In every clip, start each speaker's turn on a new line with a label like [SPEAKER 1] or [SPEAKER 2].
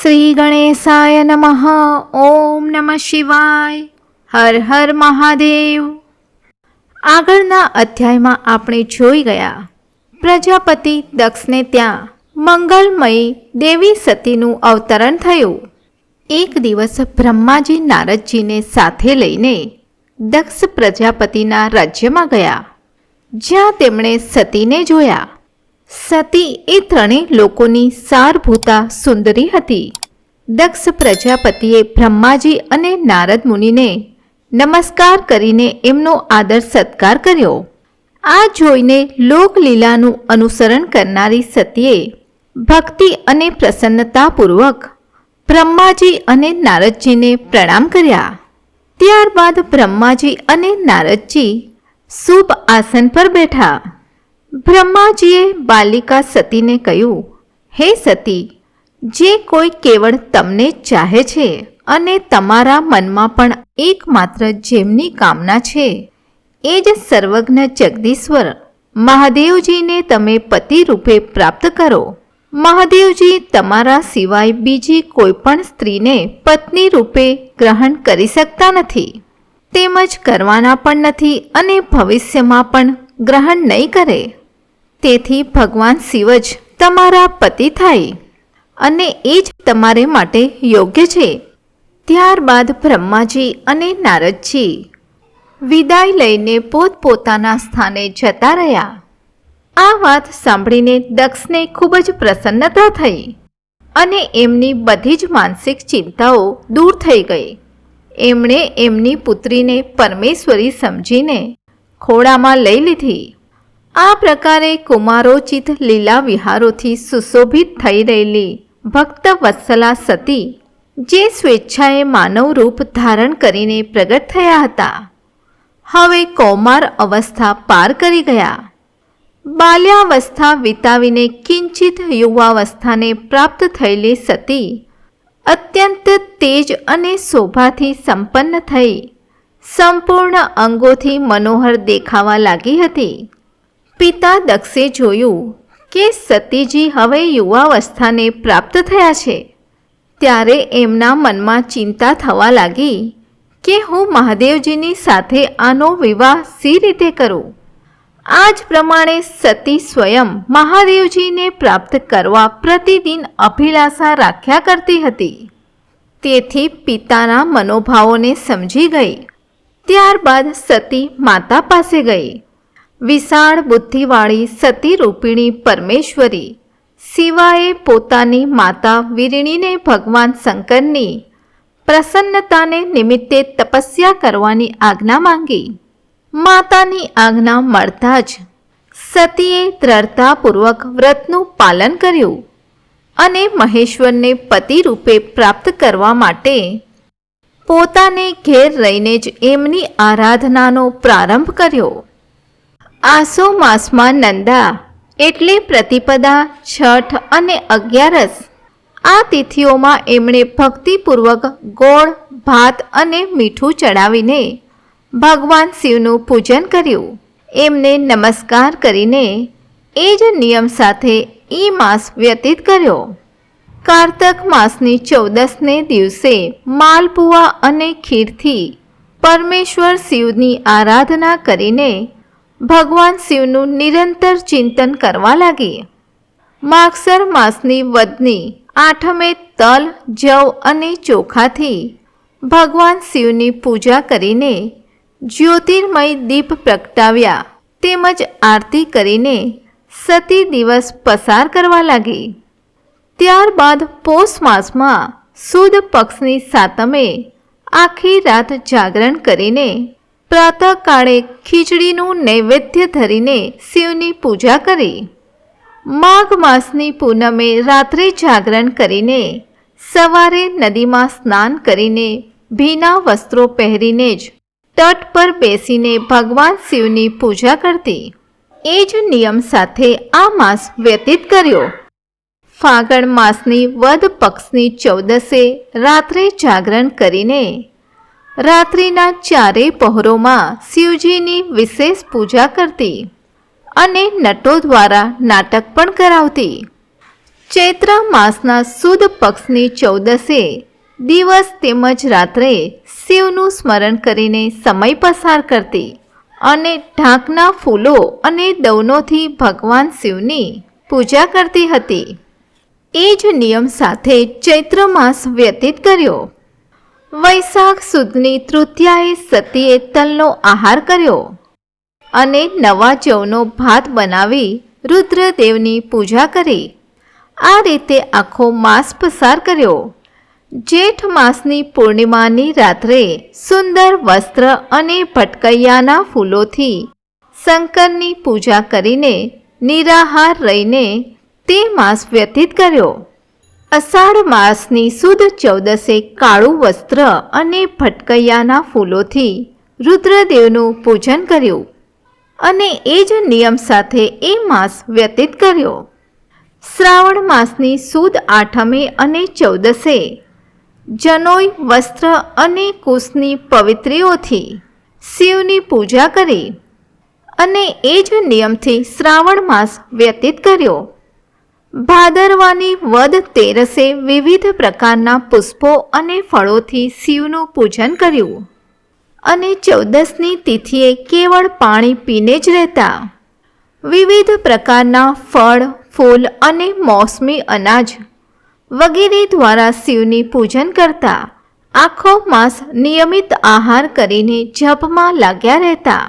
[SPEAKER 1] શ્રી ગણેશાય નમઃ. ઓમ નમઃ શિવાય. હર હર મહાદેવ. આગળના અધ્યાયમાં આપણે જોઈ ગયા પ્રજાપતિ દક્ષને ત્યાં મંગલમયી દેવી સતીનું અવતરણ થયું. એક દિવસ બ્રહ્માજી નારદજીને સાથે લઈને દક્ષ પ્રજાપતિના રાજ્યમાં ગયા, જ્યાં તેમણે સતીને જોયા. સતી એ ત્રણેય લોકોની સારભૂતા સુંદરી હતી. દક્ષ પ્રજાપતિએ બ્રહ્માજી અને નારદ મુનિને નમસ્કાર કરીને એમનો આદર સત્કાર કર્યો. આ જોઈને લોકલીલાનું અનુસરણ કરનારી સતીએ ભક્તિ અને પ્રસન્નતાપૂર્વક બ્રહ્માજી અને નારદજીને પ્રણામ કર્યા. ત્યારબાદ બ્રહ્માજી અને નારદજી શુભ આસન પર બેઠા. બ્રહ્માજીએ બાલિકા સતીને કહ્યું, હે સતી, જે કોઈ કેવળ તમને જ ચાહે છે અને તમારા મનમાં પણ એકમાત્ર જેમની કામના છે એ જ સર્વજ્ઞ જગદીશ્વર મહાદેવજીને તમે પતિ રૂપે પ્રાપ્ત કરો. મહાદેવજી તમારા સિવાય બીજી કોઈ પણ સ્ત્રીને પત્ની રૂપે ગ્રહણ કરી શકતા નથી, તેમજ કરવાના પણ નથી અને ભવિષ્યમાં પણ ગ્રહણ નહીં કરે. તેથી ભગવાન શિવ જ તમારા પતિ થાય અને એ જ તમારે માટે યોગ્ય છે. ત્યારબાદ બ્રહ્માજી અને નારદજી વિદાય લઈને પોતપોતાના સ્થાને જતા રહ્યા. આ વાત સાંભળીને દક્ષને ખૂબ જ પ્રસન્નતા થઈ અને એમની બધી જ માનસિક ચિંતાઓ દૂર થઈ ગઈ. એમણે એમની પુત્રીને પરમેશ્વરી સમજીને ખોળામાં લઈ લીધી. આ પ્રકારે કુમારોચિત લીલા વિહારોથી સુશોભિત થઈ રહેલી ભક્ત વત્સલા સતી, જે સ્વેચ્છાએ માનવ રૂપ ધારણ કરીને પ્રગટ થયા હતા, હવે કૌમાર અવસ્થા પાર કરી ગયા. બાલ્યાવસ્થા વિતાવીને કિંચિત યુવાવસ્થાને પ્રાપ્ત થયેલી સતી અત્યંત તેજ અને શોભાથી સંપન્ન થઈ સંપૂર્ણ અંગોથી મનોહર દેખાવા લાગી હતી. પિતા દક્ષે જોયું કે સતીજી હવે યુવાવસ્થાને પ્રાપ્ત થયા છે, ત્યારે એમના મનમાં ચિંતા થવા લાગી કે હું મહાદેવજીની સાથે આનો વિવાહ સી રીતે કરું. આ જ પ્રમાણે સતી સ્વયં મહાદેવજીને પ્રાપ્ત કરવા પ્રતિદિન અભિલાષા રાખ્યા કરતી હતી. તેથી પિતાના મનોભાવોને સમજી ગઈ. ત્યારબાદ સતી માતા પાસે ગઈ. વિશાળ બુદ્ધિવાળી સતી રૂપિણી પરમેશ્વરી શિવાએ પોતાની માતા વીરણીને ભગવાન શંકરની પ્રસન્નતાને નિમિત્તે તપસ્યા કરવાની આજ્ઞા માંગી. માતાની આજ્ઞા મળતા જ સતીએ દ્રઢતાપૂર્વક વ્રતનું પાલન કર્યું અને મહેશ્વરને પતિ રૂપે પ્રાપ્ત કરવા માટે પોતાને ઘેર રહીને જ એમની આરાધનાનો પ્રારંભ કર્યો. આસો માસમાં નંદા એટલે પ્રતિપદા, છઠ અને 11, આ તિથિઓમાં એમણે ભક્તિપૂર્વક ગોળ, ભાત અને મીઠું ચડાવીને ભગવાન શિવનું પૂજન કર્યું. એમને નમસ્કાર કરીને એ જ નિયમ સાથે એ માસ વ્યતીત કર્યો. કારતક માસની 14ને દિવસે માલપુઆ અને ખીરથી પરમેશ્વર શિવની આરાધના કરીને ભગવાન શિવનું નિરંતર ચિંતન કરવા લાગી. માગસર માસની વદની 8મે તલ, જવ અને ચોખાથી ભગવાન શિવની પૂજા કરીને જ્યોતિર્મય દીપ પ્રગટાવ્યા તેમજ આરતી કરીને સતી દિવસ પસાર કરવા લાગી. ત્યારબાદ પોષ માસમાં સુદ પક્ષની 7મે આખી રાત જાગરણ કરીને પ્રાતઃકાળે ખીચડીનું નૈવેદ્ય ધરીને શિવની પૂજા કરી. માઘ માસની પૂનમે રાત્રે જાગરણ કરીને સવારે નદીમાં સ્નાન કરીને ભીના વસ્ત્રો પહેરીને જ તટ પર બેસીને ભગવાન શિવની પૂજા કરતી. એ જ નિયમ સાથે આ માસ વ્યતીત કર્યો. ફાગણ માસની વદ પક્ષની 14એ રાત્રે જાગરણ કરીને રાત્રિના 4 પહોરોમાં શિવજીની વિશેષ પૂજા કરતી અને નટો દ્વારા નાટક પણ કરાવતી. ચૈત્ર માસના સુદ પક્ષની 14સે દિવસ તેમજ રાત્રે શિવનું સ્મરણ કરીને સમય પસાર કરતી અને ઢાંકના ફૂલો અને દવનોથી ભગવાન શિવની પૂજા કરતી હતી. એ જ નિયમ સાથે ચૈત્ર માસ વ્યતીત કર્યો. વૈશાખ સુદની તૃતીયાએ સતીએ તલનો આહાર કર્યો અને નવા જવનો ભાત બનાવી રુદ્રદેવની પૂજા કરી. આ રીતે આખો માસ પસાર કર્યો. જેઠ માસની પૂર્ણિમાની રાત્રે સુંદર વસ્ત્ર અને ભટકૈયાના ફૂલોથી શંકરની પૂજા કરીને નિરાહાર રહીને તે માસ વ્યતીત કર્યો. અષાઢ માસની સુદ 14સે કાળું વસ્ત્ર અને ભટકૈયાના ફૂલોથી રુદ્રદેવનું પૂજન કર્યું અને એ જ નિયમ સાથે એ માસ વ્યતીત કર્યો. શ્રાવણ માસની સુદ 8મે અને 14સે જનોઈ વસ્ત્ર અને કુશની પવિત્રીઓથી શિવની પૂજા કરી અને એ જ નિયમથી શ્રાવણ માસ વ્યતીત કર્યો. ભાદરવાની વદ 13સે વિવિધ પ્રકારના પુષ્પો અને ફળોથી શિવનું પૂજન કર્યું અને 14ની તિથિએ કેવળ પાણી પીને જ રહેતા. વિવિધ પ્રકારના ફળ, ફૂલ અને મોસમી અનાજ વગેરે દ્વારા શિવની પૂજન કરતા. આખો માસ નિયમિત આહાર કરીને જપમાં લાગ્યા રહેતા.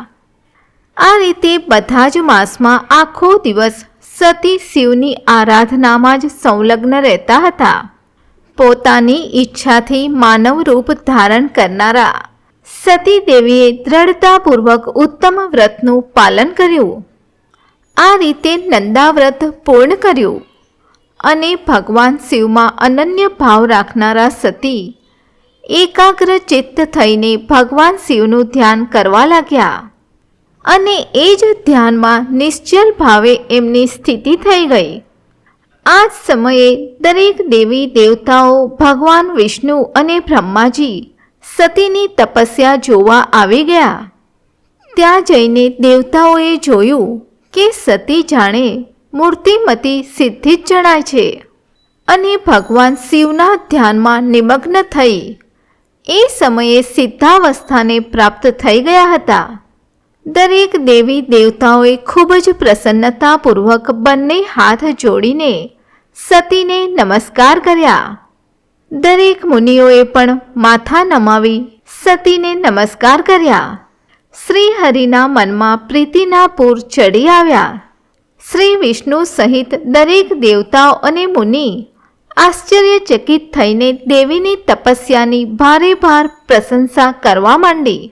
[SPEAKER 1] આ રીતે બધા જ માસમાં આખો દિવસ સતી શિવની આરાધનામાં જ સંલગ્ન રહેતા હતા. પોતાની ઈચ્છાથી માનવ રૂપ ધારણ કરનારા સતી દેવીએ દ્રઢતાપૂર્વક ઉત્તમ વ્રતનું પાલન કર્યું. આ રીતે નંદાવ્રત પૂર્ણ કર્યું અને ભગવાન શિવમાં અનન્ય ભાવ રાખનારા સતી એકાગ્ર ચિત્ત થઈને ભગવાન શિવનું ધ્યાન કરવા લાગ્યા અને એ જ ધ્યાનમાં નિશ્ચલ ભાવે એમની સ્થિતિ થઈ ગઈ. આ જ સમયે દરેક દેવી દેવતાઓ, ભગવાન વિષ્ણુ અને બ્રહ્માજી સતીની તપસ્યા જોવા આવી ગયા. ત્યાં જઈને દેવતાઓએ જોયું કે સતી જાણે મૂર્તિમતી સિદ્ધિ જ જણાય છે અને ભગવાન શિવના ધ્યાનમાં નિમગ્ન થઈ એ સમયે સિદ્ધાવસ્થાને પ્રાપ્ત થઈ ગયા હતા. દરેક દેવી દેવતાઓએ ખૂબ જ પ્રસન્નતાપૂર્વક બંને હાથ જોડીને સતીને નમસ્કાર કર્યા. દરેક મુનિઓએ પણ માથા નમાવી સતીને નમસ્કાર કર્યા. શ્રી હરિના મનમાં પ્રીતિના પૂર ચડી આવ્યા. શ્રી વિષ્ણુ સહિત દરેક દેવતાઓ અને મુનિ આશ્ચર્યચકિત થઈને દેવીની તપસ્યાની ભારે ભાર પ્રશંસા કરવા માંડી.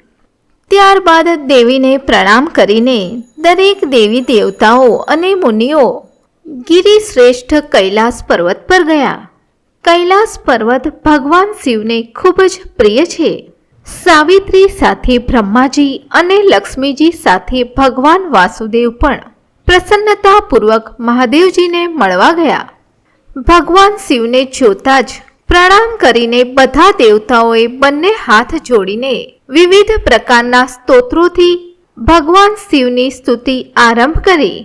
[SPEAKER 1] ત્યારબાદ દેવીને પ્રણામ કરીને દરેક દેવી દેવતાઓ અને મુનિઓ ગિરિશ્રેષ્ઠ કૈલાસ પર્વત પર ગયા. કૈલાસ પર્વત ભગવાન શિવને ખૂબ જ પ્રિય છે. સાવિત્રી સાથે બ્રહ્માજી અને લક્ષ્મીજી સાથે ભગવાન વાસુદેવ પણ પ્રસન્નતાપૂર્વક મહાદેવજીને મળવા ગયા. ભગવાન શિવને જોતા જ પ્રણામ કરીને બધા દેવતાઓએ બંને હાથ જોડીને વિવિધ પ્રકારના સ્તોત્રોથી ભગવાન શિવની સ્તુતિ આરંભ કરી.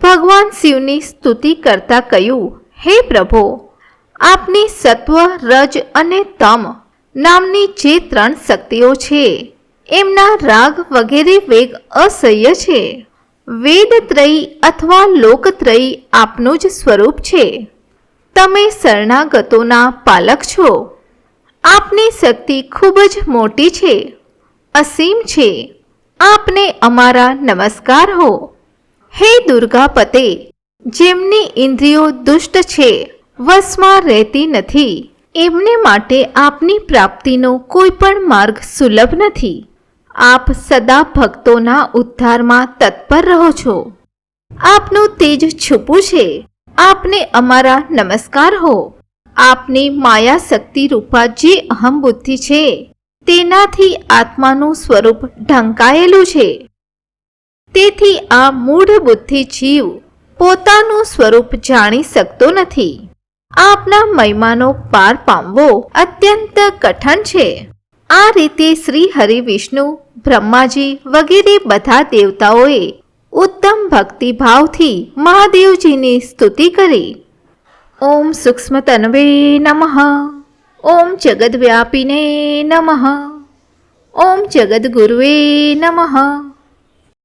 [SPEAKER 1] ભગવાન શિવની સ્તુતિ કરતા કહ્યું, હે પ્રભો, આપની સત્વ, રજ અને તમ નામની જે 3 શક્તિઓ છે એમના રાગ વગેરે વેગ અસહ્ય છે. વેદત્રયી અથવા લોકત્રયી આપનું જ સ્વરૂપ છે. તમે શરણાગતોના પાલક છો. આપની શક્તિ ખૂબ જ મોટી છે, અસીમ છે. આપને અમારા નમસ્કાર હો. હે દુર્ગાપતે, જેમની ઇન્દ્રિયો દુષ્ટ છે, વશમાં રહેતી નથી, એમને માટે આપની પ્રાપ્તિનો કોઈ પણ માર્ગ સુલભ નથી. આપ સદા ભક્તોના ઉદ્ધારમાં તત્પર રહો છો. આપનું તેજ છુપું છે. આપને અમારા નમસ્કાર હો. આપની માયા શક્તિ રૂપા જે અહમ બુદ્ધિ છે તેનાથી આત્માનું સ્વરૂપ ઢંકાયેલું છે. તેથી આ મૂઢ બુદ્ધિ જીવ પોતાનું સ્વરૂપ જાણી શકતો નથી. આપના મહિમાનો પાર પામવો અત્યંત કઠણ છે. આ રીતે શ્રી હરિ, વિષ્ણુ, બ્રહ્માજી વગેરે બધા દેવતાઓએ ઉત્તમ ભક્તિભાવથી મહાદેવજીની સ્તુતિ કરી. ઓમ સૂક્ષ્મતન્વે નમઃ. ઓમ જગદ્વ્યાપિને નમઃ. ઓમ જગદ્ગુરુવે નમઃ.